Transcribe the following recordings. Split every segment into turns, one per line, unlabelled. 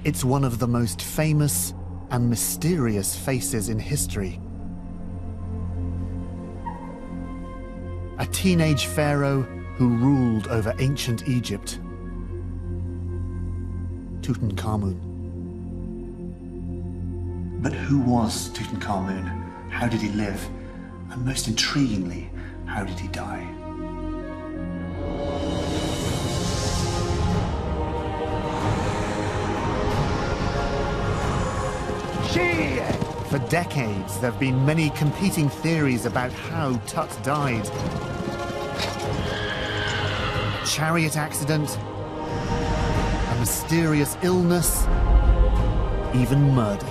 It's one of the most famous and mysterious faces in history. A teenage pharaoh who ruled over ancient Egypt. Tutankhamun. But who was Tutankhamun? How did he live? And most intriguingly, how did he die? For decades, there have been many competing theories about how Tut died. A chariot accident, a mysterious illness, even murder.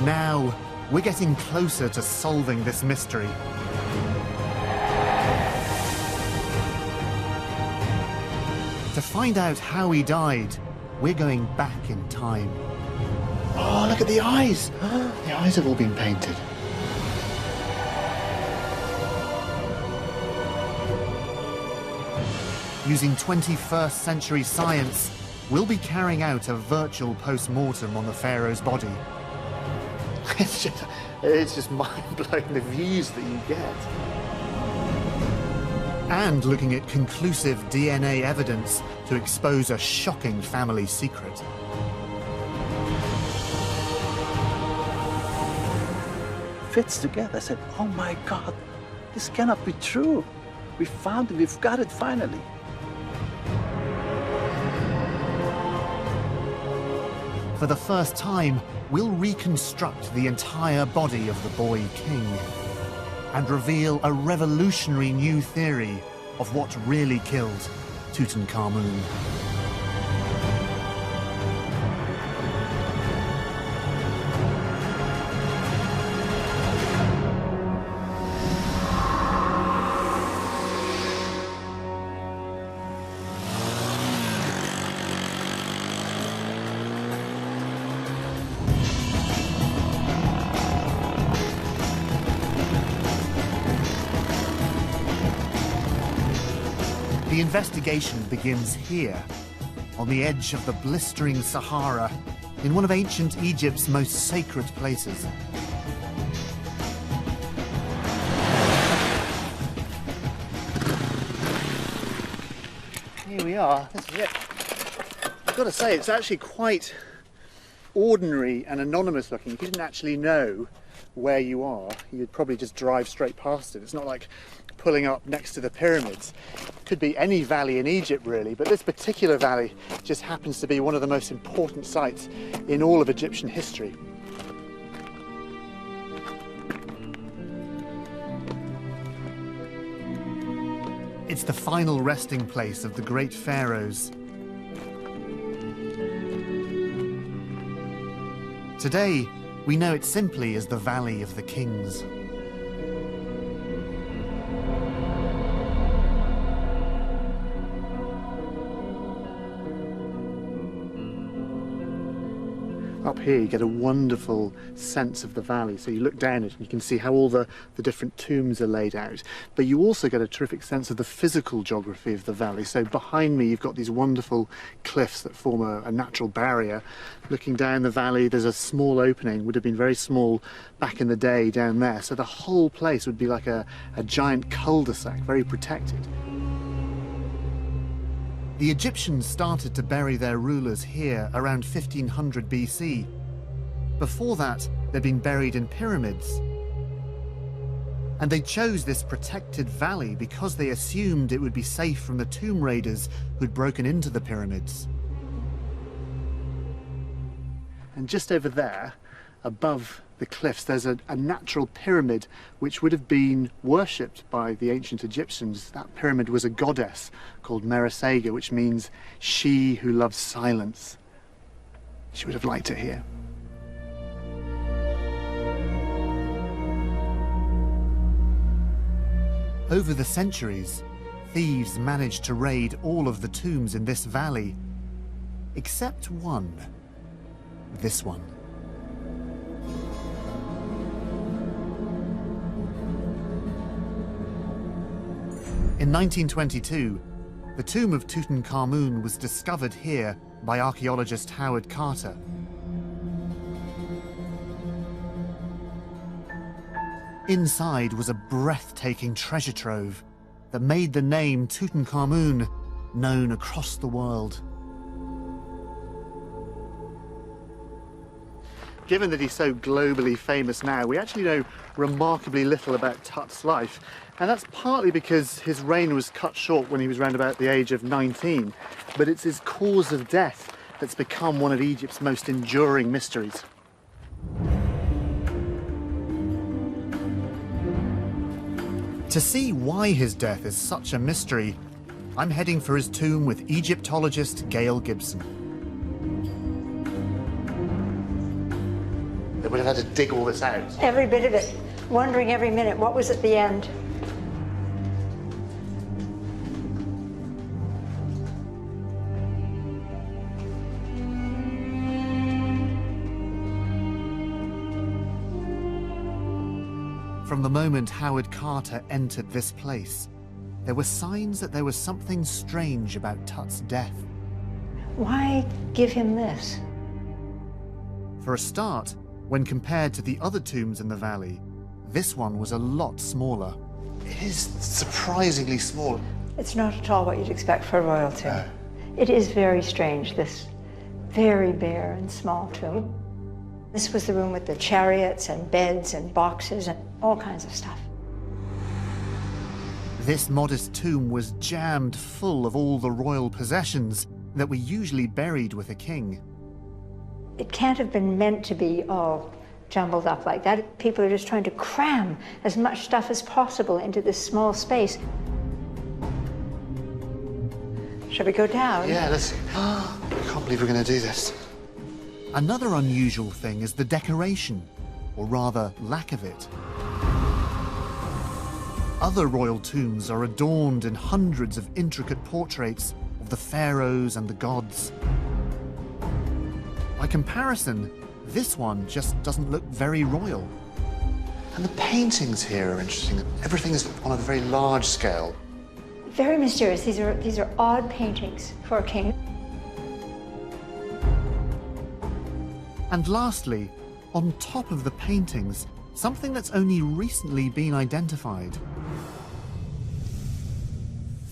Now, we're getting closer to solving this mystery. To find out how he died, we're going back in time. Oh, look at the eyes! The eyes have all been painted. Using 21st century science, we'll be carrying out a virtual post-mortem on the pharaoh's body. It's just mind-blowing, the views that you get. And looking at conclusive DNA evidence to expose a shocking family secret.
Fits together. I said, oh my God, this cannot be true. We found it, we've got it finally.
For the first time, we'll reconstruct the entire body of the boy king and reveal a revolutionary new theory of what really killed Tutankhamun. The investigation begins here, on the edge of the blistering Sahara, in one of ancient Egypt's most sacred places. Here we are, this is it. I've got to say, it's actually quite ordinary and anonymous looking. If you didn't actually know where you are, you'd probably just drive straight past it. It's not like pulling up next to the pyramids. Could be any valley in Egypt really, but this particular valley just happens to be one of the most important sites in all of Egyptian history. It's the final resting place of the great pharaohs. Today, we know it simply as the Valley of the Kings. Up here you get a wonderful sense of the valley, so you look down it and you can see how all the different tombs are laid out, but you also get a terrific sense of the physical geography of the valley. So behind me you've got these wonderful cliffs that form a natural barrier. Looking down the valley there's a small opening, would have been very small back in the day down there, so the whole place would be like a giant cul-de-sac, very protected. The Egyptians started to bury their rulers here around 1500 BC. Before that, they'd been buried in pyramids. And they chose this protected valley because they assumed it would be safe from the tomb raiders who'd broken into the pyramids. And just over there, above the cliffs, there's a natural pyramid which would have been worshipped by the ancient Egyptians. That pyramid was a goddess called Meresega, which means she who loves silence. She would have liked it here. Over the centuries, thieves managed to raid all of the tombs in this valley, except one. This one. In 1922, the tomb of Tutankhamun was discovered here by archaeologist Howard Carter. Inside was a breathtaking treasure trove that made the name Tutankhamun known across the world. Given that he's so globally famous now, we actually know remarkably little about Tut's life. And that's partly because his reign was cut short when he was around about the age of 19. But it's his cause of death that's become one of Egypt's most enduring mysteries. To see why his death is such a mystery, I'm heading for his tomb with Egyptologist Gail Gibson. They would have had to dig all this out.
Every bit of it, wondering every minute what was at the end.
From the moment Howard Carter entered this place, there were signs that there was something strange about Tut's death.
Why give him this?
For a start, when compared to the other tombs in the valley, this one was a lot smaller. It is surprisingly small.
It's not at all what you'd expect for a royal tomb. It is very strange, this very bare and small tomb. This was the room with the chariots and beds and boxes and all kinds of stuff.
This modest tomb was jammed full of all the royal possessions that were usually buried with a king.
It can't have been meant to be all jumbled up like that. People are just trying to cram as much stuff as possible into this small space. Shall we go down?
Yeah, let's... I can't believe we're going to do this. Another unusual thing is the decoration, or rather, lack of it. Other royal tombs are adorned in hundreds of intricate portraits of the pharaohs and the gods. By comparison, this one just doesn't look very royal. And the paintings here are interesting. Everything is on a very large scale.
Very mysterious. These are odd paintings for a king.
And lastly, on top of the paintings, something that's only recently been identified.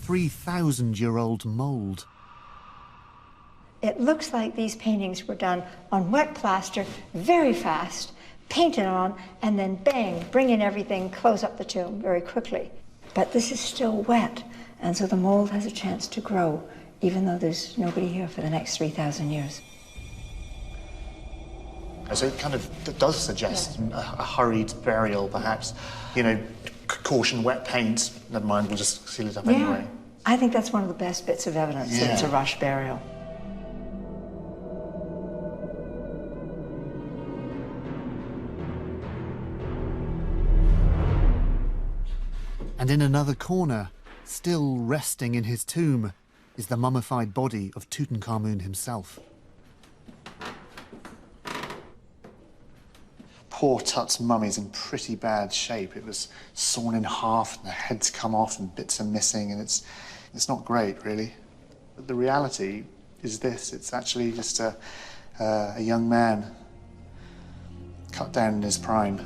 3,000-year-old mold.
It looks like these paintings were done on wet plaster, very fast, painted on, and then bang, bring in everything, close up the tomb very quickly. But this is still wet, and so the mold has a chance to grow, even though there's nobody here for the next 3,000 years.
So it kind of does suggest a hurried burial, perhaps. You know, caution, wet paint, never mind, we'll just seal it up anyway.
I think that's one of the best bits of evidence that it's a rush burial.
And in another corner, still resting in his tomb, is the mummified body of Tutankhamun himself. Poor Tut's mummy's in pretty bad shape. It was sawn in half, and the head's come off, and bits are missing, and it's not great, really. But the reality is this: it's actually just a young man cut down in his prime.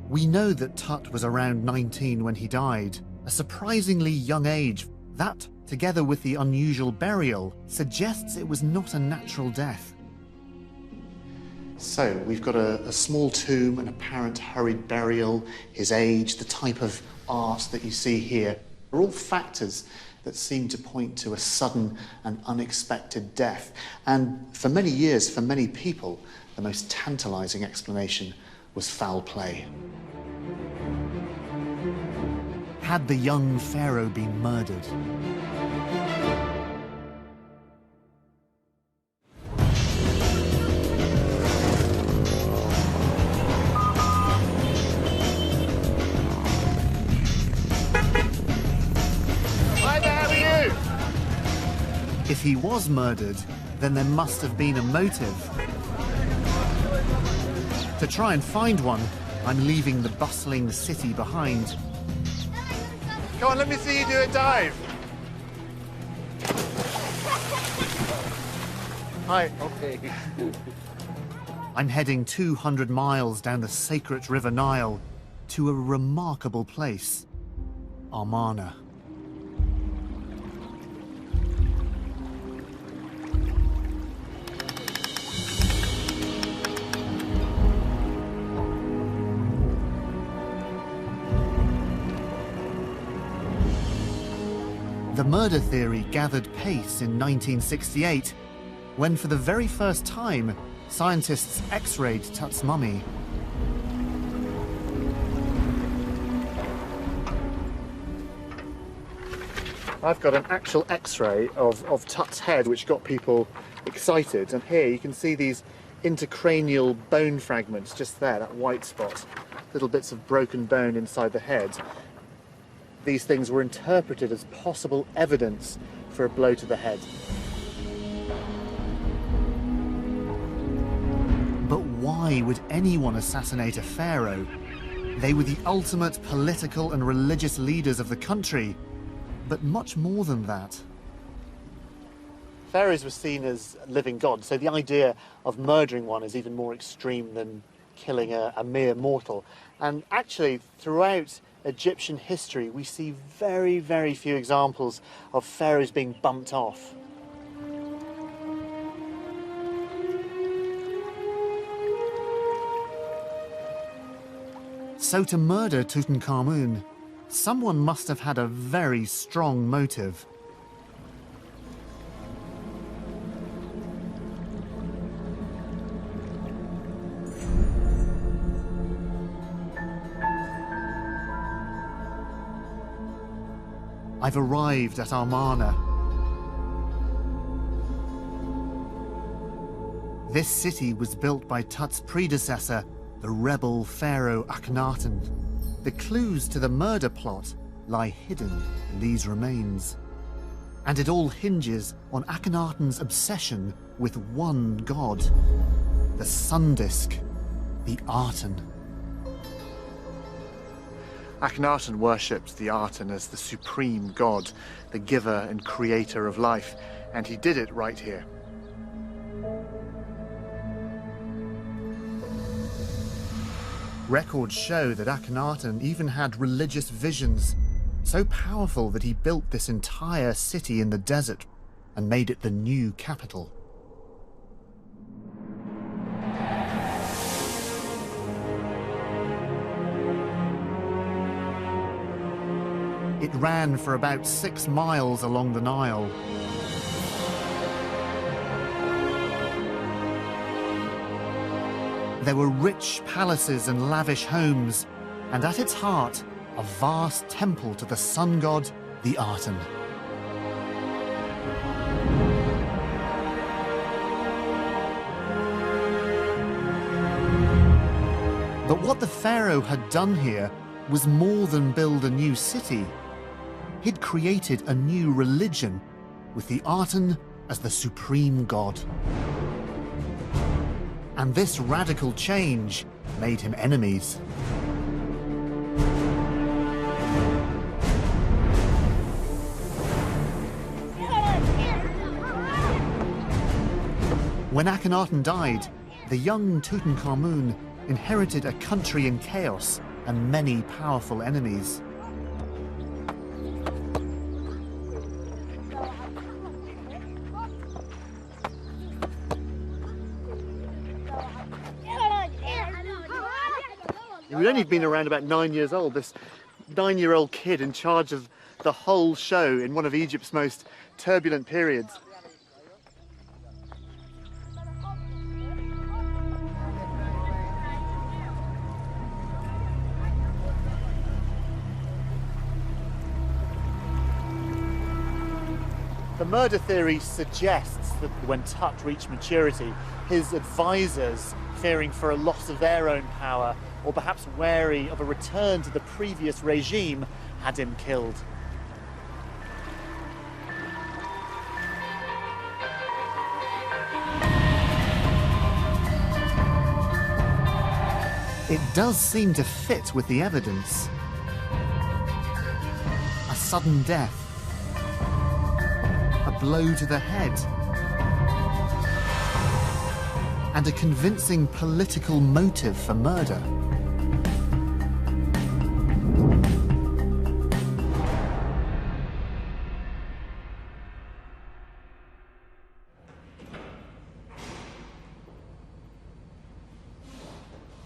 We know that Tut was around 19 when he died, a surprisingly young age. That, together with the unusual burial, suggests it was not a natural death. So, we've got a small tomb, an apparent hurried burial, his age, the type of art that you see here, are all factors that seem to point to a sudden and unexpected death. And for many years, for many people, the most tantalizing explanation was foul play. Had the young pharaoh been murdered? If he was murdered, then there must have been a motive. To try and find one, I'm leaving the bustling city behind. Come on, let me see you do a dive. Hi.
Okay.
I'm heading 200 miles down the sacred River Nile to a remarkable place, Amarna. The murder theory gathered pace in 1968, when for the very first time, scientists X-rayed Tut's mummy. I've got an actual X-ray of Tut's head, which got people excited. And here you can see these intercranial bone fragments just there, that white spot. Little bits of broken bone inside the head. These things were interpreted as possible evidence for a blow to the head. But why would anyone assassinate a pharaoh? They were the ultimate political and religious leaders of the country, but much more than that. Pharaohs were seen as living gods, so the idea of murdering one is even more extreme than killing a mere mortal. And actually, throughout Egyptian history, we see very, very few examples of pharaohs being bumped off. So to murder Tutankhamun, someone must have had a very strong motive. I've arrived at Amarna. This city was built by Tut's predecessor, the rebel pharaoh Akhenaten. The clues to the murder plot lie hidden in these remains. And it all hinges on Akhenaten's obsession with one god, the sun disk, the Aten. Akhenaten worshipped the Aten as the supreme god, the giver and creator of life, and he did it right here. Records show that Akhenaten even had religious visions, so powerful that he built this entire city in the desert and made it the new capital. It ran for about 6 miles along the Nile. There were rich palaces and lavish homes, and at its heart, a vast temple to the sun god, the Aten. But what the pharaoh had done here was more than build a new city. He'd created a new religion, with the Aten as the supreme god. And this radical change made him enemies. When Akhenaten died, the young Tutankhamun inherited a country in chaos and many powerful enemies. We'd only been around about 9 years old, this 9-year-old kid in charge of the whole show in one of Egypt's most turbulent periods. The murder theory suggests that when Tut reached maturity, his advisors, fearing for a loss of their own power, or perhaps wary of a return to the previous regime, had him killed. It does seem to fit with the evidence. A sudden death, a blow to the head, and a convincing political motive for murder.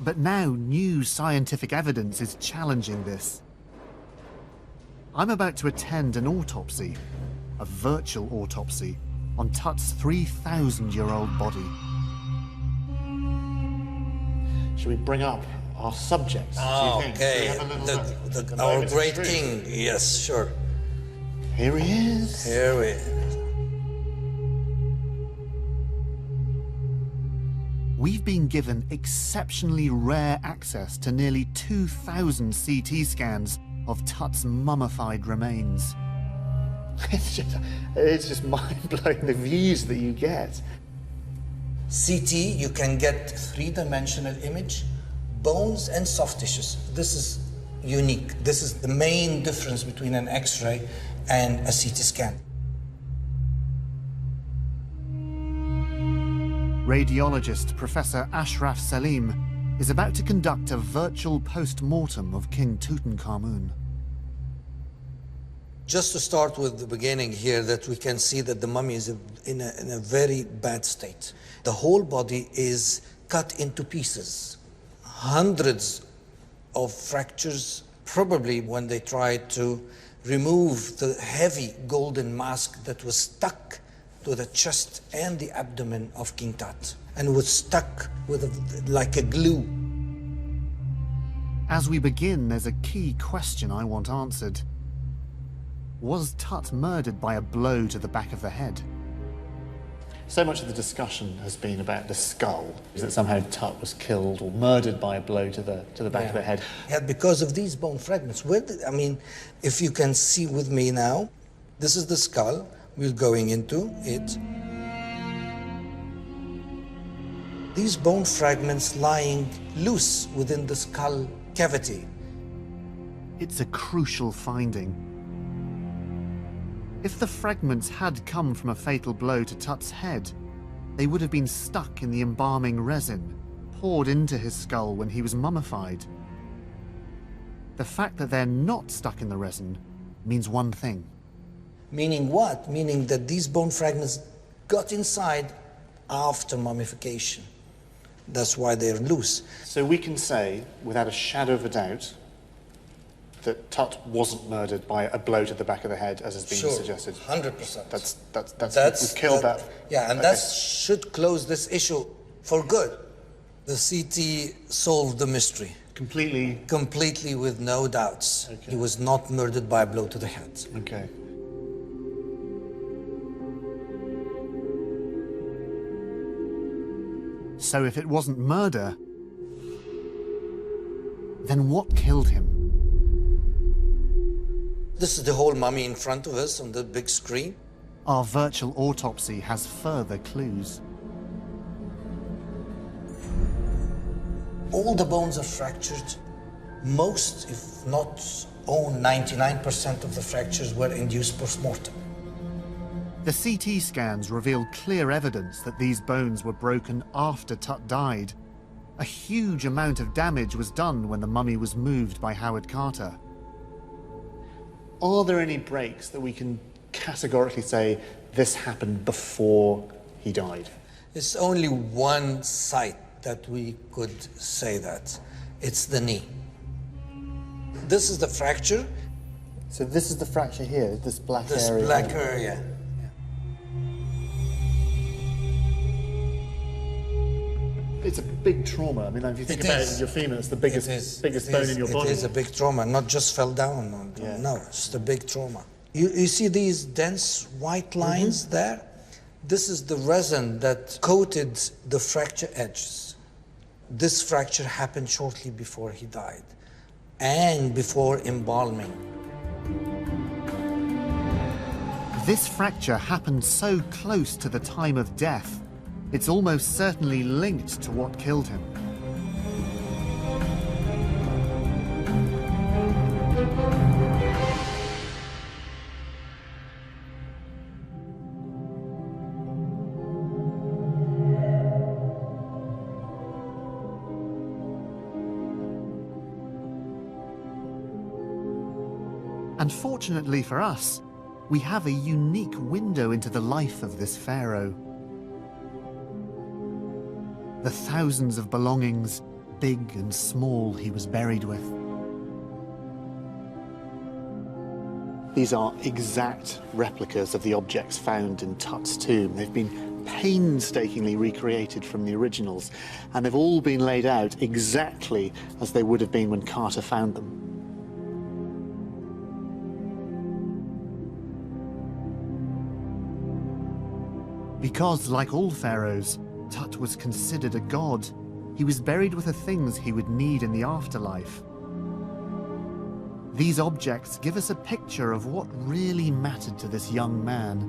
But now new scientific evidence is challenging this. I'm about to attend an autopsy, a virtual autopsy, on Tut's 3,000-year-old body. Shall we bring up our subjects?
Oh,
do you think?
okay.
We have a little
Our
moment of
great
truth.
king. Yes, sure.
Here he is.
Here we.
We've been given exceptionally rare access to nearly 2,000 CT scans of Tut's mummified remains. It's just mind-blowing, the views that you get.
CT, you can get three-dimensional image, bones and soft tissues. This is unique. This is the main difference between an X-ray and a CT scan.
Radiologist Professor Ashraf Salim is about to conduct a virtual post-mortem of King Tutankhamun.
Just to start with the beginning here, that we can see that the mummy is in a very bad state. The whole body is cut into pieces. Hundreds of fractures, probably when they tried to remove the heavy golden mask that was stuck to the chest and the abdomen of King Tut, and was stuck with like a glue.
As we begin, there's a key question I want answered. Was Tut murdered by a blow to the back of the head? So much of the discussion has been about the skull, is that somehow Tut was killed or murdered by a blow to the back of the head.
Yeah, because of these bone fragments. I mean, if you can see with me now, this is the skull. We're going into it. These bone fragments lying loose within the skull cavity.
It's a crucial finding. If the fragments had come from a fatal blow to Tut's head, they would have been stuck in the embalming resin, poured into his skull when he was mummified. The fact that they're not stuck in the resin means one thing.
Meaning what? Meaning that these bone fragments got inside after mummification. That's why they're loose.
So we can say, without a shadow of a doubt, that Tut wasn't murdered by a blow to the back of the head, as has been suggested.
100%.
We've killed that.
Yeah, and that should close this issue for good. The CT solved the mystery.
Completely?
Completely, with no doubts.
Okay.
He was not murdered by a blow to the head.
Okay. So if it wasn't murder, then what killed him?
This is the whole mummy in front of us on the big screen.
Our virtual autopsy has further clues.
All the bones are fractured. Most, if not all, 99% of the fractures were induced post-mortem.
The CT scans reveal clear evidence that these bones were broken after Tut died. A huge amount of damage was done when the mummy was moved by Howard Carter. Are there any breaks that we can categorically say this happened before he died?
It's only one site that we could say that. It's the knee. This is the fracture.
So this is the fracture here, this black
This
area.
black area.
It's a big trauma. I mean, if you think about it in your femur, it's the biggest bone in your body.
It is a big trauma, not just fell down.
Yeah.
No, it's a big trauma. You see these dense white lines there? This is the resin that coated the fracture edges. This fracture happened shortly before he died and before embalming.
This fracture happened so close to the time of death, it's almost certainly linked to what killed him. And fortunately for us, we have a unique window into the life of this pharaoh. The thousands of belongings, big and small, he was buried with. These are exact replicas of the objects found in Tut's tomb. They've been painstakingly recreated from the originals, and they've all been laid out exactly as they would have been when Carter found them. Because, like all pharaohs, Tut was considered a god, he was buried with the things he would need in the afterlife. These objects give us a picture of what really mattered to this young man.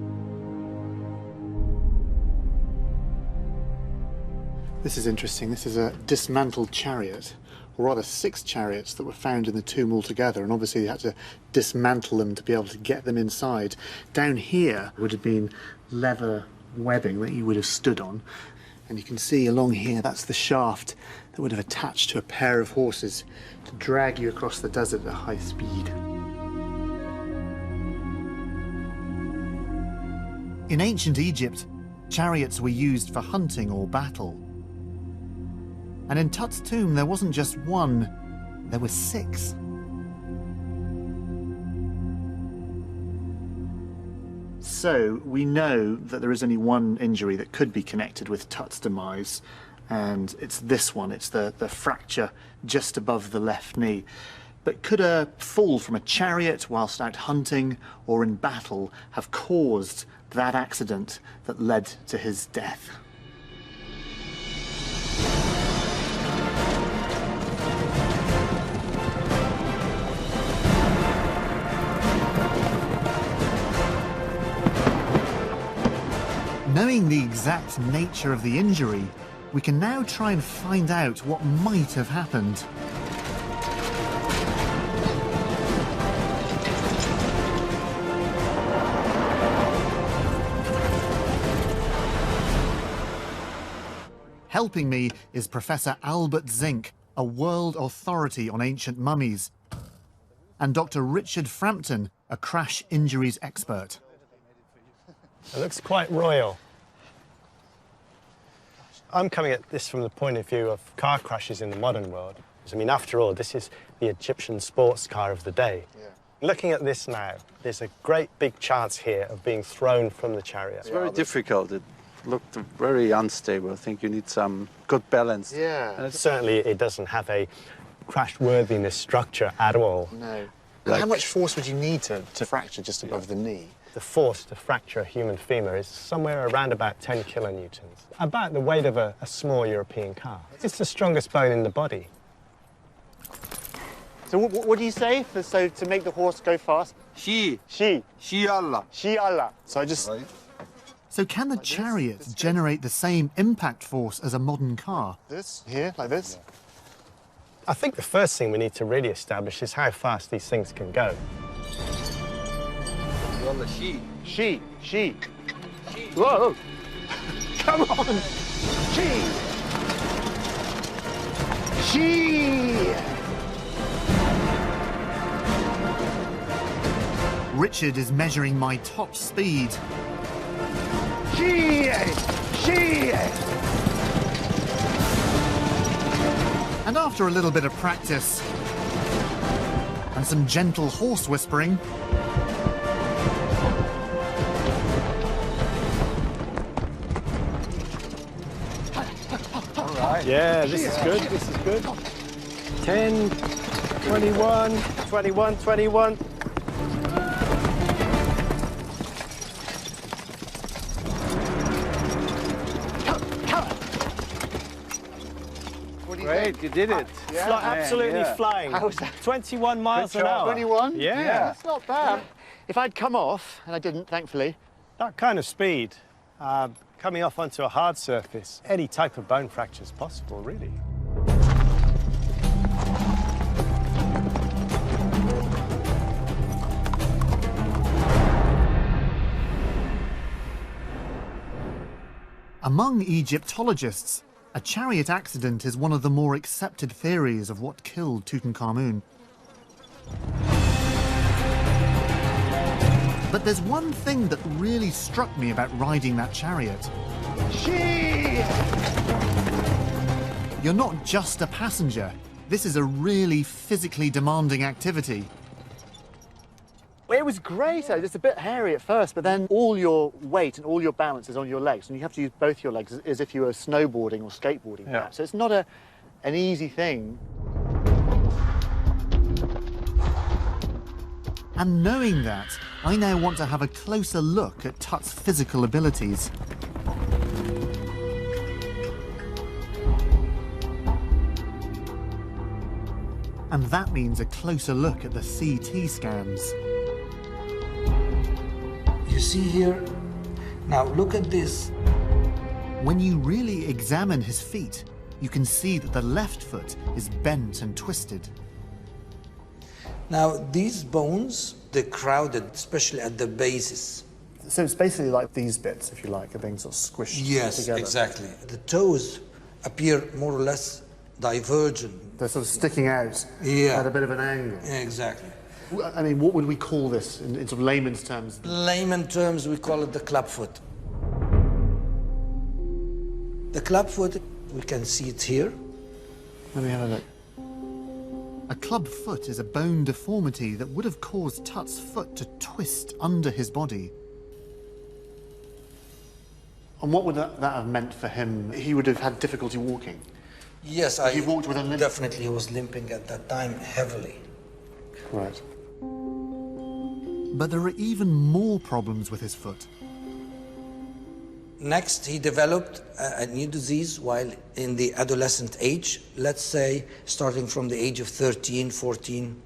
This is interesting. This is a dismantled chariot, or rather 6 chariots that were found in the tomb altogether, and obviously you had to dismantle them to be able to get them inside. Down here would have been leather webbing that you would have stood on, and you can see along here that's the shaft that would have attached to a pair of horses to drag you across the desert at high speed. In ancient Egypt, chariots were used for hunting or battle. And in Tut's tomb there wasn't just one, there were 6. So we know that there is only one injury that could be connected with Tut's demise, and it's this one. It's the fracture just above the left knee. But could a fall from a chariot whilst out hunting or in battle have caused that accident that led to his death? Knowing the exact nature of the injury, we can now try and find out what might have happened. Helping me is Professor Albert Zink, a world authority on ancient mummies, and Dr. Richard Frampton, a crash injuries expert.
It looks quite royal. I'm coming at this from the point of view of car crashes in the modern world. I mean, after all, this is the Egyptian sports car of the day. Yeah. Looking at this now, there's a great big chance here of being thrown from the chariot.
It's very difficult. It looked very unstable. I think you need some good balance.
Yeah.
And certainly it doesn't have a crash-worthiness structure at all.
No. How much force would you need to fracture just above the knee?
The force to fracture a human femur is somewhere around about 10 kilonewtons, about the weight of a small European car. It's the strongest bone in the body.
So what do you say? So to make the horse go fast?
She Allah.
Shi Allah. So I just... So can the chariot generate the same impact force as a modern car? This? Here? Like this?
I think the first thing we need to really establish is how fast these things can go.
She.
Whoa! Come on! She! Richard is measuring my top speed. And after a little bit of practice and some gentle horse whispering,
Yeah, this is good, this is good. 10, 21, 21, 21.
Great, you did it.
Yeah. Absolutely
yeah.
flying.
How was that?
21 miles an hour.
21?
Yeah.
That's not bad. If I'd come off, and I didn't, thankfully.
That kind of speed, coming off onto a hard surface, any type of bone fracture is possible, really.
Among Egyptologists, a chariot accident is one of the more accepted theories of what killed Tutankhamun. But there's one thing that really struck me about riding that chariot. You're not just a passenger. This is a really physically demanding activity. It was great. It's a bit hairy at first, but then all your weight and all your balance is on your legs, and you have to use both your legs as if you were snowboarding or skateboarding.
Yeah.
So it's not an easy thing. And knowing that, I now want to have a closer look at Tut's physical abilities. And that means a closer look at the CT scans.
You see here, now look at this.
When you really examine his feet, you can see that the left foot is bent and twisted.
Now, these bones, they're crowded, especially at the bases.
So it's basically like these bits, if you like, are being sort of squished together.
Exactly. The toes appear more or less divergent.
They're sort of sticking out at a bit of an angle.
Exactly.
I mean, what would we call this in sort of layman's terms?
Layman terms, we call it the clubfoot. The clubfoot, we can see it here.
Let me have a look. A club foot is a bone deformity that would have caused Tut's foot to twist under his body. And what would that have meant for him? He would have had difficulty walking.
Yes,
He walked with a limp.
definitely was limping at that time heavily.
Right. But there are even more problems with his foot.
Next, he developed a new disease while in the adolescent age, let's say starting from the age of 13, 14,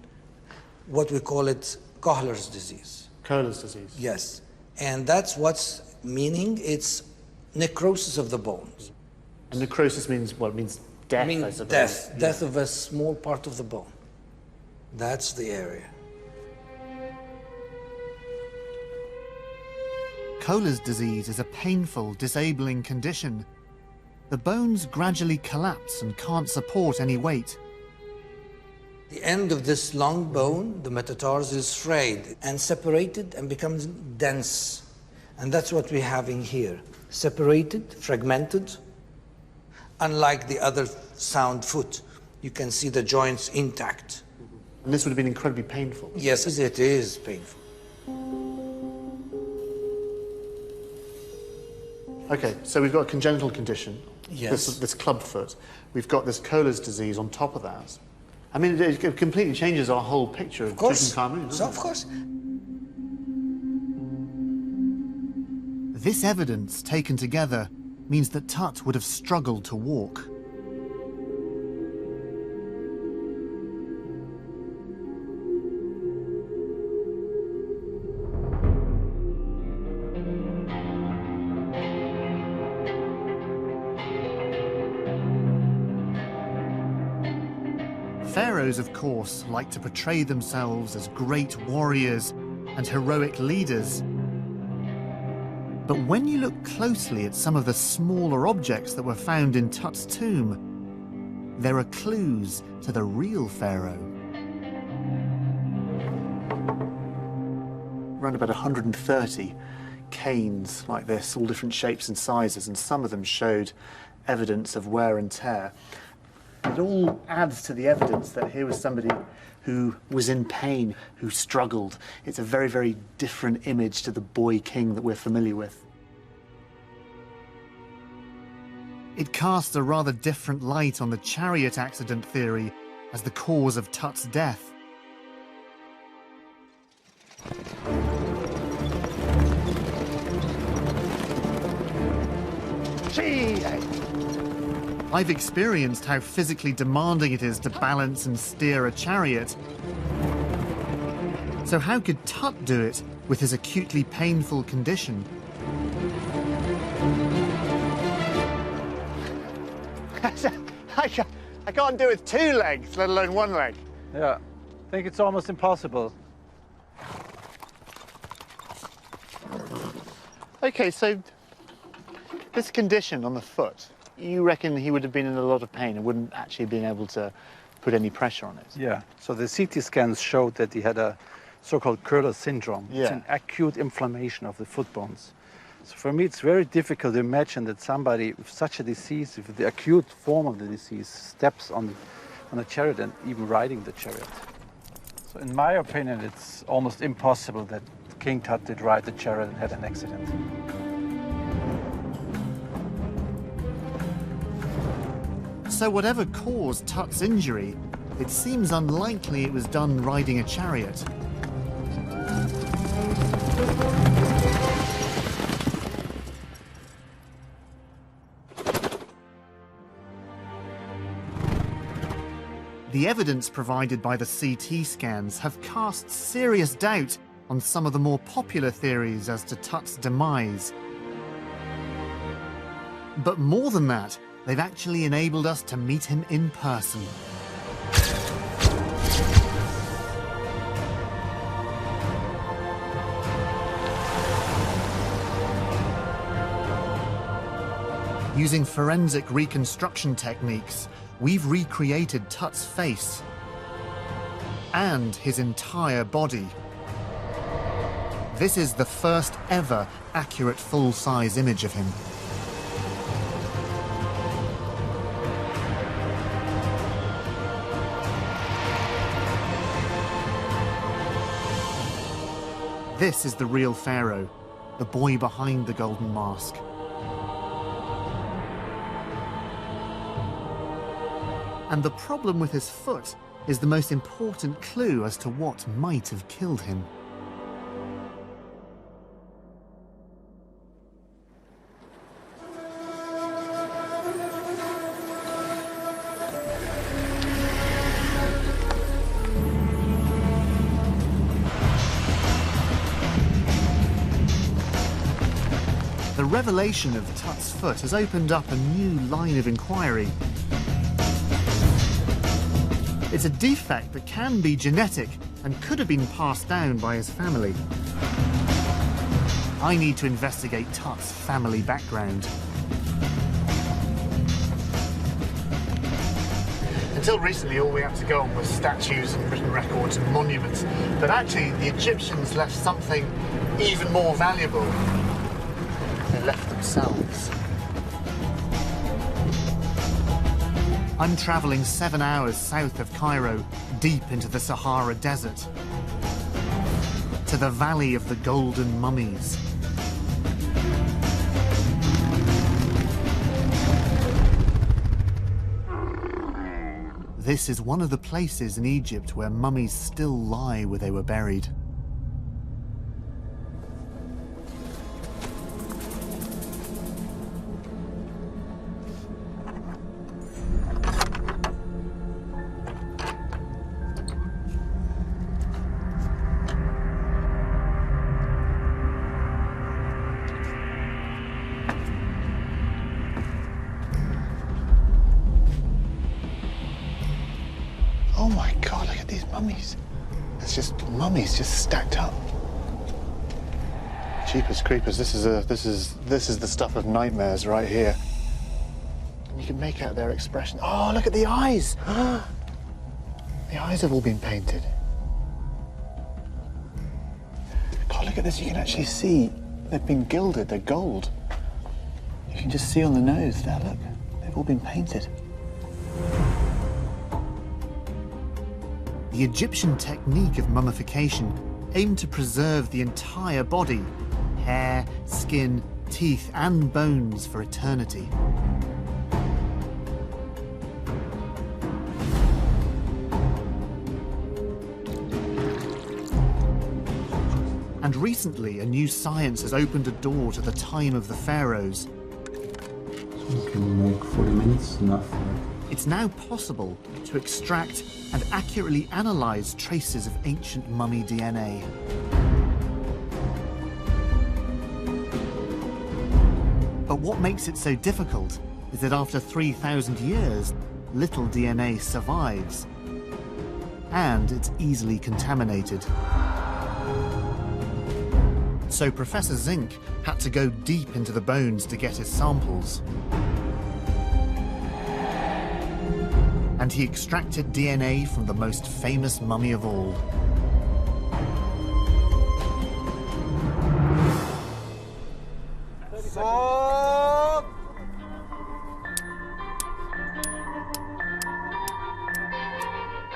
what we call it Kohler's disease.
Kohler's disease.
Yes, and that's what's meaning, it's necrosis of the bones.
And necrosis means, well, it means death,
I mean,
suppose.
death of a small part of the bone. That's the area.
Kohler's disease is a painful, disabling condition. The bones gradually collapse and can't support any weight.
The end of this long bone, the metatarsus, is frayed and separated and becomes dense. And that's what we're having here. Separated, fragmented. Unlike the other sound foot, you can see the joints intact.
And this would have been incredibly painful.
Yes, it is painful.
Okay, so we've got a congenital condition.
Yes.
This club foot. We've got this Kohler's disease on top of that. I mean, it completely changes our whole picture of Tutankhamun, doesn't it?
Of course.
This evidence, taken together, means that Tut would have struggled to walk. Pharaohs, of course, like to portray themselves as great warriors and heroic leaders. But when you look closely at some of the smaller objects that were found in Tut's tomb, there are clues to the real pharaoh. Around about 130 canes like this, all different shapes and sizes, and some of them showed evidence of wear and tear. It all adds to the evidence that here was somebody who was in pain, who struggled. It's a very, very different image to the boy king that we're familiar with. It casts a rather different light on the chariot accident theory as the cause of Tut's death. I've experienced how physically demanding it is to balance and steer a chariot. So how could Tut do it with his acutely painful condition? I can't do it with two legs, let alone one leg.
Yeah, I think it's almost impossible.
Okay, so this condition on the foot, you reckon he would have been in a lot of pain and wouldn't actually have been able to put any pressure on it?
Yeah, so the CT scans showed that he had a so-called Köhler syndrome. It's an acute inflammation of the foot bones. So for me, it's very difficult to imagine that somebody with such a disease, with the acute form of the disease, steps on a chariot and even riding the chariot. So in my opinion, it's almost impossible that King Tut did ride the chariot and had an accident.
So whatever caused Tut's injury, it seems unlikely it was done riding a chariot. The evidence provided by the CT scans have cast serious doubt on some of the more popular theories as to Tut's demise. But more than that, they've actually enabled us to meet him in person. Using forensic reconstruction techniques, we've recreated Tut's face and his entire body. This is the first ever accurate full-size image of him. This is the real Pharaoh, the boy behind the golden mask. And the problem with his foot is the most important clue as to what might have killed him. The revelation of Tut's foot has opened up a new line of inquiry. It's a defect that can be genetic and could have been passed down by his family. I need to investigate Tut's family background. Until recently, all we had to go on was statues and written records and monuments. But actually, the Egyptians left something even more valuable. They left themselves. I'm travelling 7 hours south of Cairo, deep into the Sahara Desert, to the Valley of the Golden Mummies. This is one of the places in Egypt where mummies still lie where they were buried.
Oh my God, look at these mummies. It's just mummies just stacked up. Jeepers creepers, this is the stuff of nightmares right here. You can make out their expression. Oh, look at the eyes. The eyes have all been painted. God, look at this. You can actually see they've been gilded. They're gold. You can just see on the nose there, look. They've all been painted.
The Egyptian technique of mummification aimed to preserve the entire body, hair, skin, teeth, and bones for eternity. And recently, a new science has opened a door to the time of the pharaohs.
You can make 40 minutes enough.
It's now possible to extract and accurately analyze traces of ancient mummy DNA. But what makes it so difficult is that after 3,000 years, little DNA survives, and it's easily contaminated. So Professor Zink had to go deep into the bones to get his samples. And he extracted DNA from the most famous mummy of all.
Stop!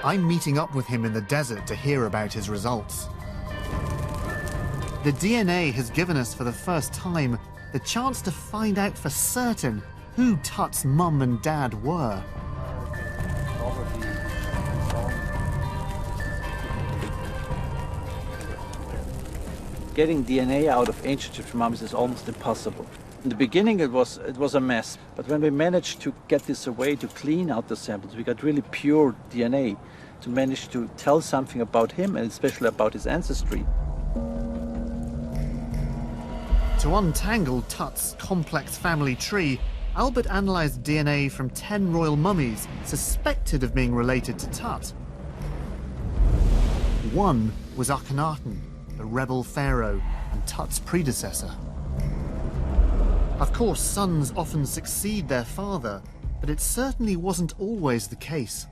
I'm meeting up with him in the desert to hear about his results. The DNA has given us for the first time the chance to find out for certain who Tut's mum and dad were.
Getting DNA out of ancient Egyptian mummies is almost impossible. In the beginning it was a mess, but when we managed to get this away, to clean out the samples, we got really pure DNA to manage to tell something about him and especially about his ancestry.
To untangle Tut's complex family tree, Albert analysed DNA from 10 royal mummies suspected of being related to Tut. One was Akhenaten, the rebel pharaoh and Tut's predecessor. Of course, sons often succeed their father, but it certainly wasn't always the case.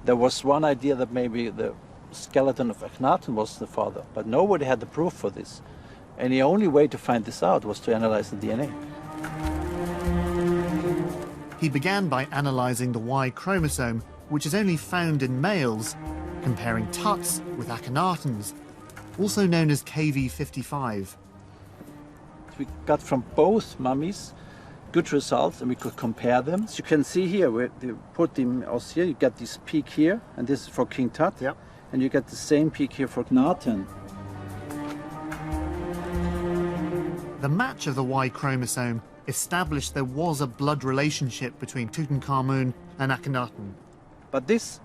There was one idea that maybe the skeleton of Akhenaten was the father, but nobody had the proof for this. And the only way to find this out was to analyze the DNA.
He began by analysing the Y chromosome, which is only found in males, comparing Tut's with Akhenaten's, also known as KV55.
We got from both mummies good results and we could compare them. As you can see here, we put them aus here, you get this peak here, and this is for King Tut,
Yep.
and you get the same peak here for Akhenaten.
The match of the Y chromosome established there was a blood relationship between Tutankhamun and Akhenaten.
But this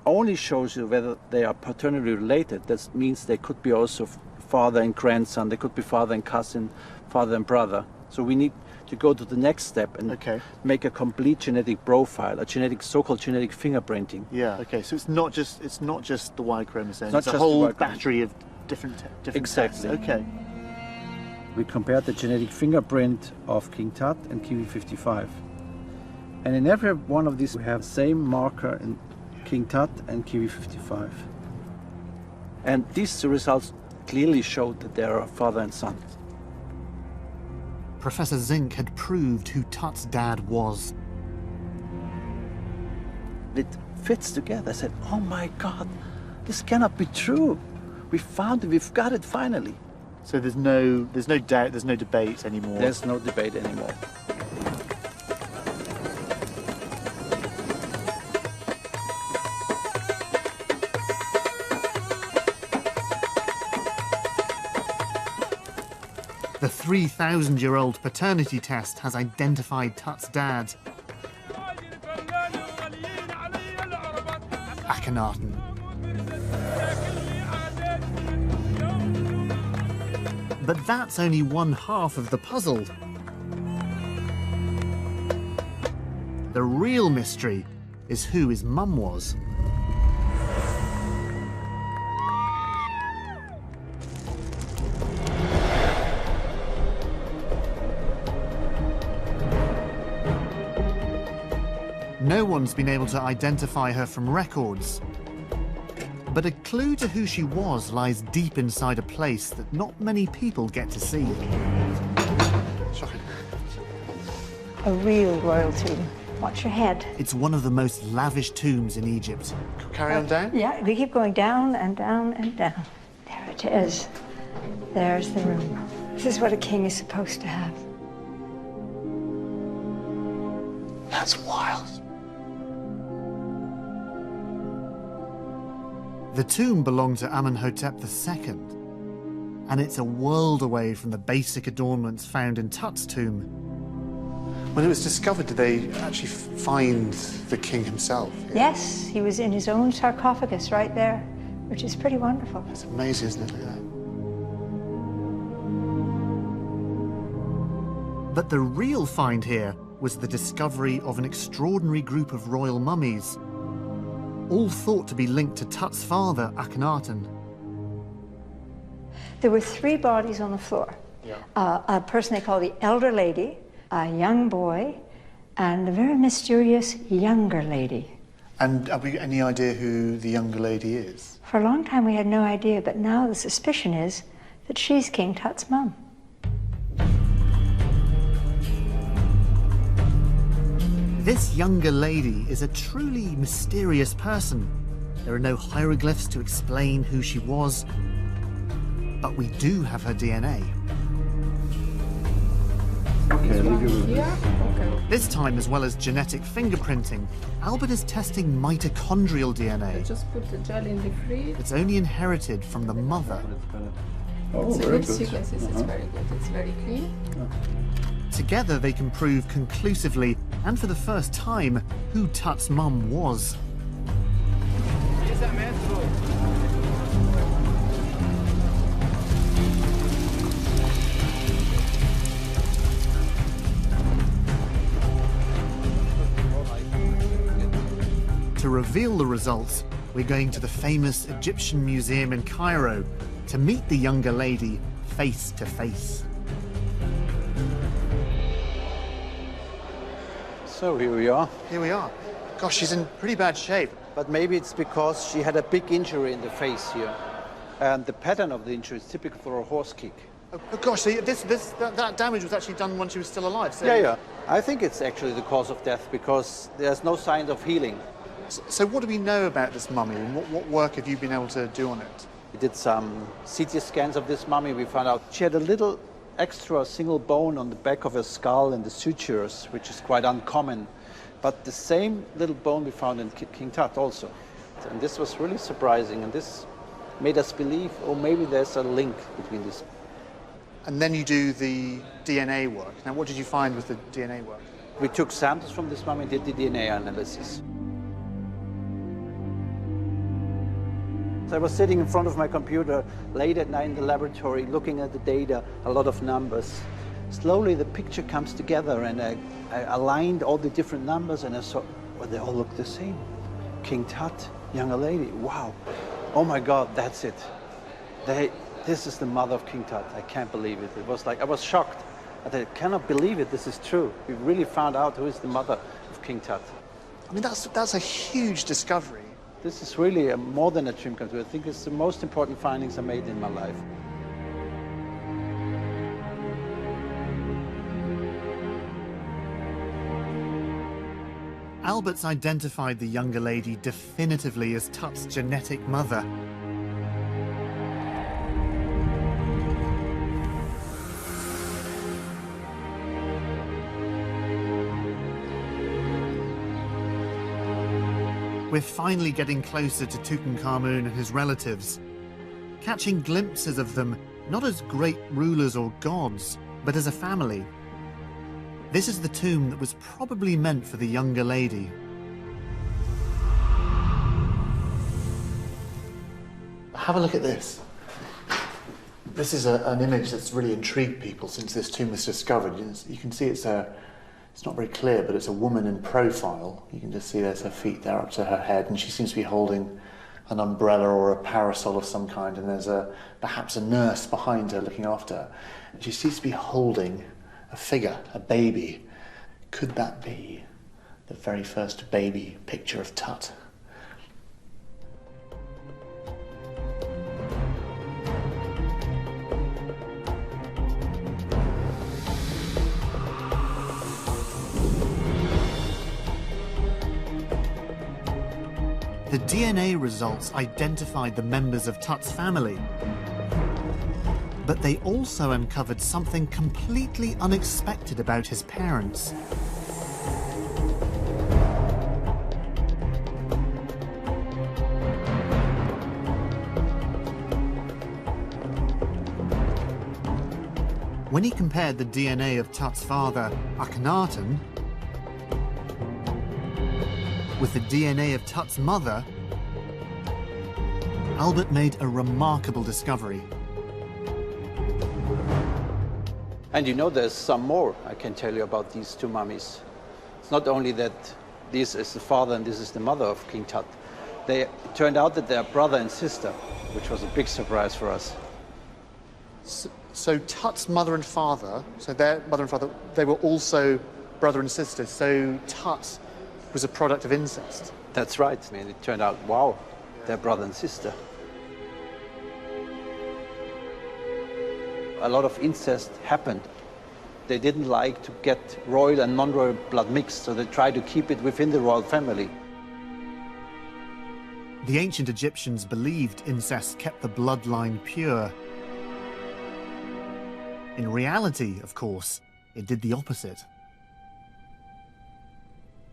only shows you whether they are paternally related. That means they could be also father and grandson, they could be father and cousin, father and brother. So we need to go to the next step and make a complete genetic profile, a genetic, so-called genetic fingerprinting.
Yeah. Okay. So it's not just the Y chromosome.
It's
a whole battery of different
exactly.
tests. Okay.
We compared the genetic fingerprint of King Tut and KV55. And in every one of these we have the same marker in King Tut and KV55. And these results clearly showed that they are father and son.
Professor Zink had proved who Tut's dad was.
It fits together. I said, oh my God, this cannot be true. We found it, we've got it finally.
So there's no doubt, there's no debate anymore.
There's no debate anymore.
The 3,000-year-old paternity test has identified Tut's dad, Akhenaten. But that's only one half of the puzzle. The real mystery is who his mum was. No one's been able to identify her from records. But a clue to who she was lies deep inside a place that not many people get to see.
A real royal tomb. Watch your head.
It's one of the most lavish tombs in Egypt. Carry on down?
Yeah, we keep going down and down and down. There it is. There's the room. This is what a king is supposed to have.
That's wild. The tomb belonged to Amenhotep II, and it's a world away from the basic adornments found in Tut's tomb. When it was discovered, did they actually find the king himself?
Yes, he was in his own sarcophagus right there, which is pretty wonderful.
It's amazing, isn't it? Look at that. But the real find here was the discovery of an extraordinary group of royal mummies, all thought to be linked to Tut's father, Akhenaten.
There were 3 bodies on the floor.
Yeah.
A person they call the elder lady, a young boy, and a very mysterious younger lady.
And have we any idea who the younger lady is?
For a long time we had no idea, but now the suspicion is that she's King Tut's mum.
This younger lady is a truly mysterious person. There are no hieroglyphs to explain who she was, but we do have her DNA. This time, as well as genetic fingerprinting, Albert is testing mitochondrial DNA.
Just put the gel in the fridge.
It's only inherited from the mother.
Oh,
It's a
very
good
good.
sequence. It's very good. It's very clean.
Together, they can prove conclusively, and for the first time, who Tut's mum was. To reveal the results, we're going to the famous Egyptian Museum in Cairo to meet the younger lady face to face.
So here we are.
Here we are. Gosh, she's in pretty bad shape.
But maybe it's because she had a big injury in the face here. And the pattern of the injury is typical for a horse kick.
Oh, gosh, so that damage was actually done when she was still alive. So...
Yeah. I think it's actually the cause of death because there's no signs of healing.
So what do we know about this mummy, and what work have you been able to do on it?
We did some CT scans of this mummy. We found out she had a little extra single bone on the back of her skull and the sutures, which is quite uncommon. But the same little bone we found in King Tut also. And this was really surprising, and this made us believe, oh, maybe there's a link between this.
And then you do the DNA work. Now, what did you find with the DNA work?
We took samples from this mummy and did the DNA analysis. So I was sitting in front of my computer late at night in the laboratory, looking at the data, a lot of numbers. Slowly the picture comes together, and I aligned all the different numbers, and I saw, well, they all look the same. King Tut, younger lady, wow. Oh my God, that's it. This is the mother of King Tut. I can't believe it. It was like, I was shocked. I cannot believe it, this is true. We really found out who is the mother of King Tut.
I mean, that's a huge discovery.
This is really more than a dream come true. I think it's the most important findings I made in my life.
Albert's identified the younger lady definitively as Tut's genetic mother. We're finally getting closer to Tutankhamun and his relatives, catching glimpses of them not as great rulers or gods, but as a family. This is the tomb that was probably meant for the younger lady. Have a look at this. This is an image that's really intrigued people since this tomb was discovered. You can see it's not very clear, but it's a woman in profile. You can just see there's her feet there up to her head, and she seems to be holding an umbrella or a parasol of some kind, and there's perhaps a nurse behind her looking after her. And she seems to be holding a figure, a baby. Could that be the very first baby picture of Tut? The DNA results identified the members of Tut's family, but they also uncovered something completely unexpected about his parents. When he compared the DNA of Tut's father, Akhenaten, with the DNA of Tut's mother, Albert made a remarkable discovery.
And you know, there's some more I can tell you about these two mummies. It's not only that this is the father and this is the mother of King Tut. It turned out that they're brother and sister, which was a big surprise for us.
So Tut's mother and father, so their mother and father, they were also brother and sister. So Tut was a product of incest.
That's right. I mean, it turned out, wow, they're brother and sister. A lot of incest happened. They didn't like to get royal and non-royal blood mixed, so they tried to keep it within the royal family.
The ancient Egyptians believed incest kept the bloodline pure. In reality, of course, it did the opposite.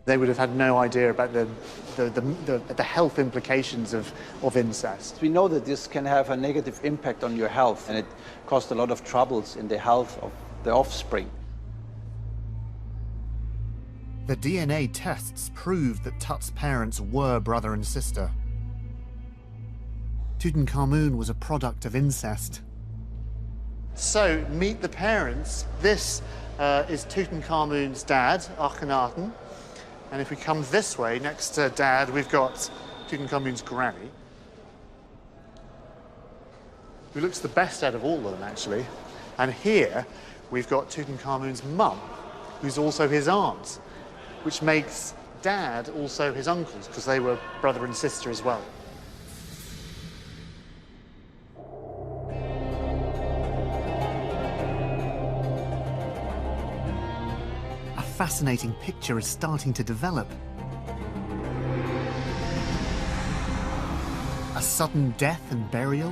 They would have had no idea about the health implications of incest.
We know that this can have a negative impact on your health, and it caused a lot of troubles in the health of the offspring.
The DNA tests proved that Tut's parents were brother and sister. Tutankhamun was a product of incest. So, meet the parents. This is Tutankhamun's dad, Akhenaten. And if we come this way, next to Dad, we've got Tutankhamun's granny, who looks the best out of all of them, actually. And here, we've got Tutankhamun's mum, who's also his aunt, which makes Dad also his uncles, because they were brother and sister as well. A fascinating picture is starting to develop. A sudden death and burial.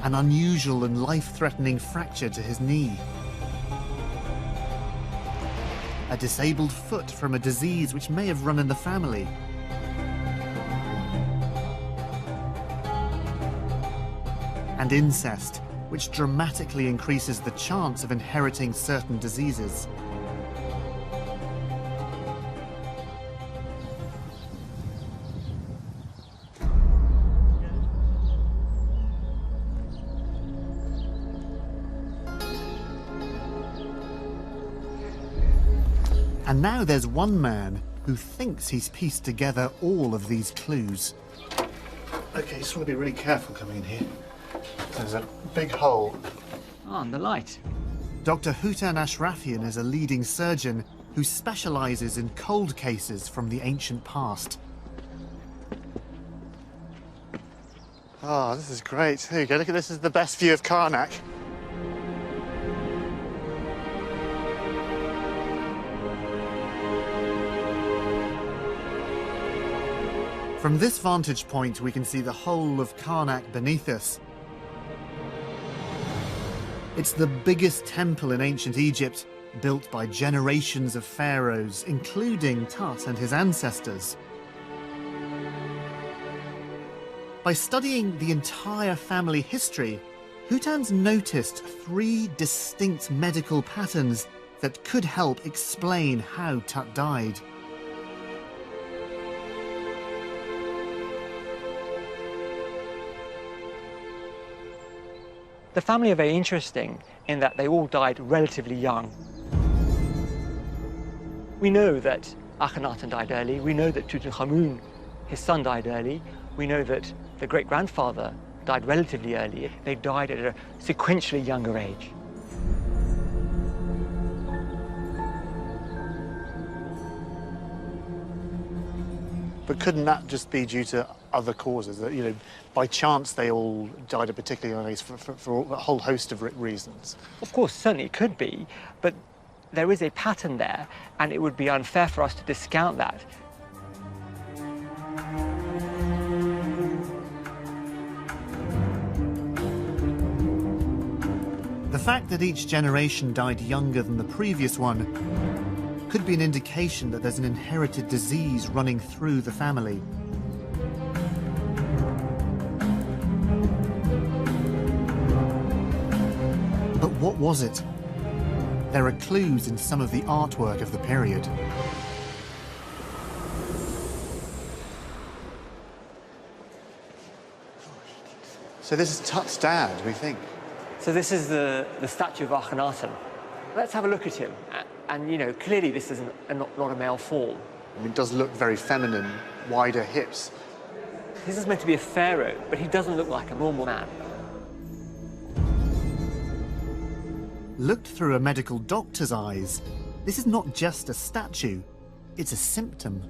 An unusual and life-threatening fracture to his knee. A disabled foot from a disease which may have run in the family. And incest, which dramatically increases the chance of inheriting certain diseases. And now there's one man who thinks he's pieced together all of these clues. Okay, just want to be really careful coming in here. There's a big hole.
Oh, and the light.
Dr. Hutan Ashrafian is a leading surgeon who specializes in cold cases from the ancient past. Oh, this is great. Here you go. Look at this. This is the best view of Karnak. From this vantage point, we can see the whole of Karnak beneath us. It's the biggest temple in ancient Egypt, built by generations of pharaohs, including Tut and his ancestors. By studying the entire family history, Hutan's noticed 3 distinct medical patterns that could help explain how Tut died.
The family are very interesting in that they all died relatively young. We know that Akhenaten died early. We know that Tutankhamun, his son, died early. We know that the great-grandfather died relatively early. They died at a sequentially younger age.
But couldn't that just be due to other causes? That, you know, by chance they all died at particularly young age for a whole host of reasons?
Of course, certainly it could be, but there is a pattern there, and it would be unfair for us to discount that.
The fact that each generation died younger than the previous one could be an indication that there's an inherited disease running through the family. But what was it? There are clues in some of the artwork of the period. So this is Tut's dad, we think.
So this is the statue of Akhenaten. Let's have a look at him. And, you know, clearly this is not a male form.
I mean, it does look very feminine, wider hips.
This is meant to be a pharaoh, but he doesn't look like a normal man.
Looked through a medical doctor's eyes, this is not just a statue, it's a symptom.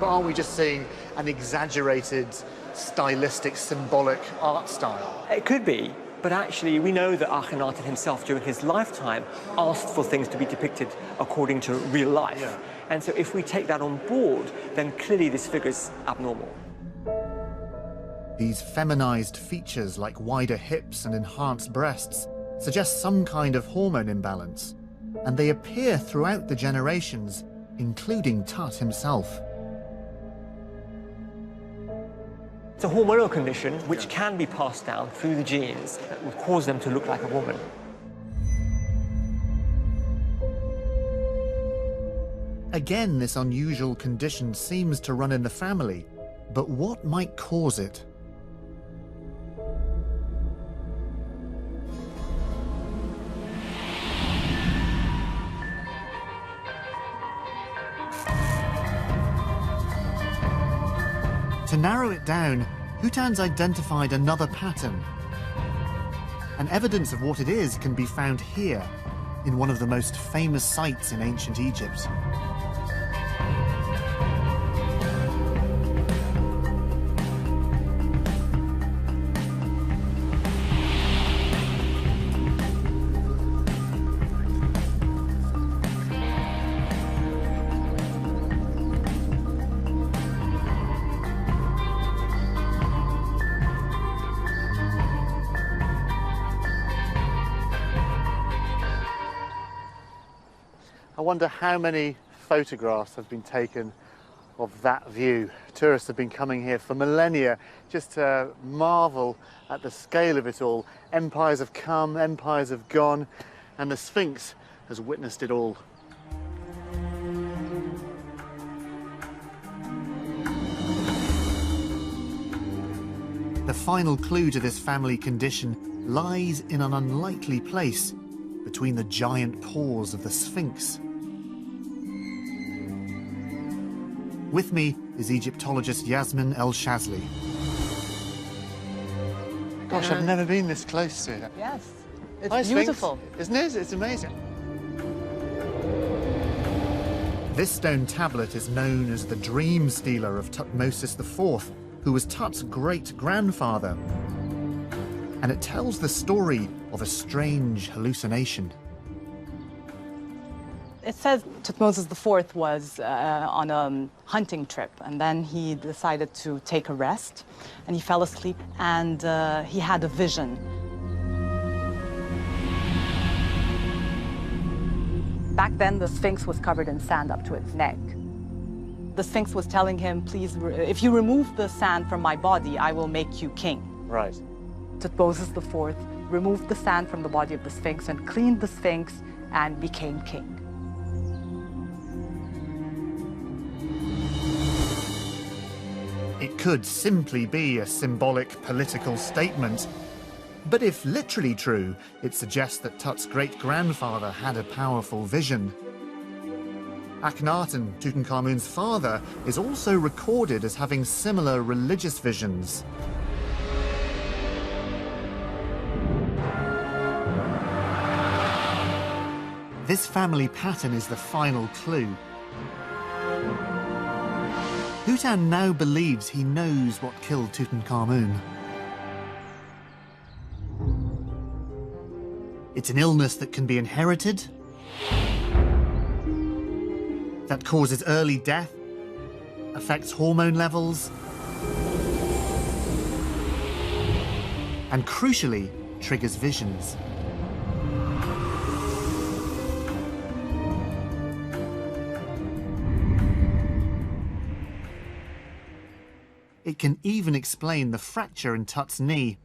But aren't we just seeing an exaggerated, stylistic, symbolic art style?
It could be, But actually, we know that Akhenaten himself, during his lifetime, asked for things to be depicted according to real life. Yeah. And so if we take that on board, then clearly this figure is abnormal.
These feminized features like wider hips and enhanced breasts suggest some kind of hormone imbalance, and they appear throughout the generations, including Tut himself.
It's a hormonal condition which can be passed down through the genes that will cause them to look like a woman.
Again, this unusual condition seems to run in the family, but what might cause it? To narrow it down, Hutan's identified another pattern. And evidence of what it is can be found here, in one of the most famous sites in ancient Egypt. I wonder how many photographs have been taken of that view. Tourists have been coming here for millennia just to marvel at the scale of it all. Empires have come, empires have gone, and the Sphinx has witnessed it all. The final clue to this family condition lies in an unlikely place between the giant paws of the Sphinx. With me is Egyptologist Yasmin El-Shazly. Gosh, I've never been this close to it.
Yes, it's
Hi,
beautiful.
Sphinx. Isn't it? It's amazing. This stone tablet is known as the Dream Stealer of Tutmosis IV, who was Tut's great-grandfather. And it tells the story of a strange hallucination.
It says Tutmosis IV was on a hunting trip, and then he decided to take a rest, and he fell asleep, and he had a vision. Back then, the Sphinx was covered in sand up to its neck. The Sphinx was telling him, please, if you remove the sand from my body, I will make you king.
Right.
Tutmosis IV removed the sand from the body of the Sphinx and cleaned the Sphinx and became king.
It could simply be a symbolic political statement. But if literally true, it suggests that Tut's great-grandfather had a powerful vision. Akhenaten, Tutankhamun's father, is also recorded as having similar religious visions. This family pattern is the final clue. Hutan now believes he knows what killed Tutankhamun. It's an illness that can be inherited, that causes early death, affects hormone levels, and crucially, triggers visions. It can even explain the fracture in Tut's knee.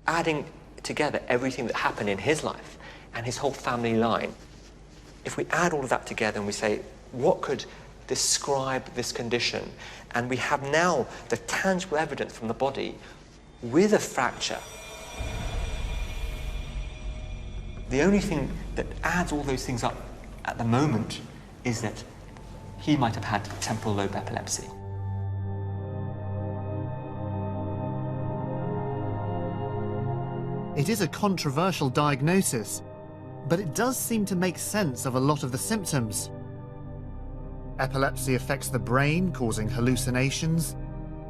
Adding together everything that happened in his life and his whole family line, if we add all of that together and we say, what could describe this condition? And we have now the tangible evidence from the body with a fracture. The only thing that adds all those things up at the moment is that he might have had temporal lobe epilepsy.
It is a controversial diagnosis, but it does seem to make sense of a lot of the symptoms. Epilepsy affects the brain, causing hallucinations.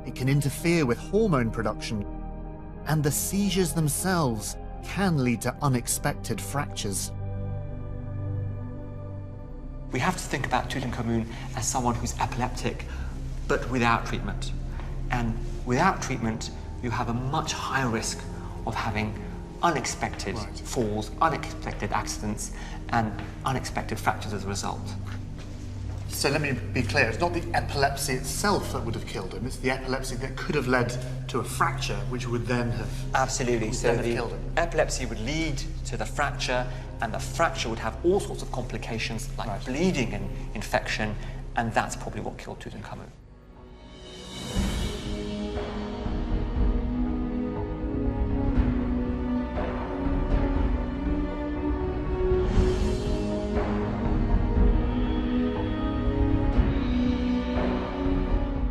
It can interfere with hormone production. And the seizures themselves can lead to unexpected fractures.
We have to think about Tutankhamun as someone who's epileptic, but without treatment. And without treatment, you have a much higher risk of having unexpected falls, unexpected accidents, and unexpected fractures as a result.
So let me be clear, it's not the epilepsy itself that would have killed him, it's the epilepsy that could have led to a fracture, which would then have...
Absolutely. So the
killed him.
epilepsy would lead to the fracture, and the fracture would have all sorts of complications like bleeding and infection, and that's probably what killed Tutankhamun.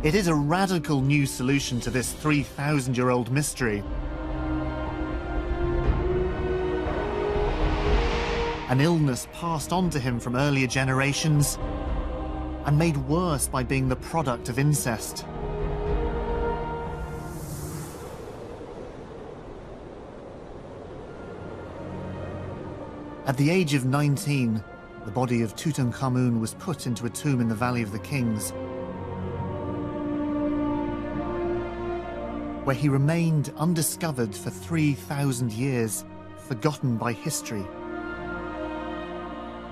It is a radical new solution to this 3,000-year-old mystery. An illness passed on to him from earlier generations and made worse by being the product of incest. At the age of 19, the body of Tutankhamun was put into a tomb in the Valley of the Kings, where he remained undiscovered for 3,000 years, forgotten by history.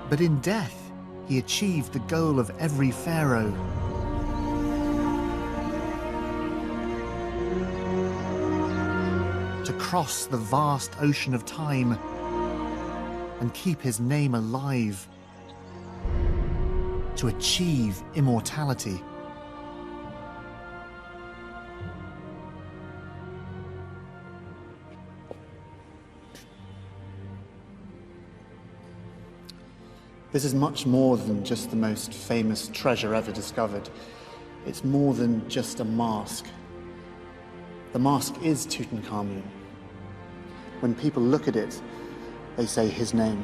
But in death, he achieved the goal of every pharaoh. To cross the vast ocean of time and keep his name alive. To achieve immortality. This is much more than just the most famous treasure ever discovered. It's more than just a mask. The mask is Tutankhamun. When people look at it, they say his name.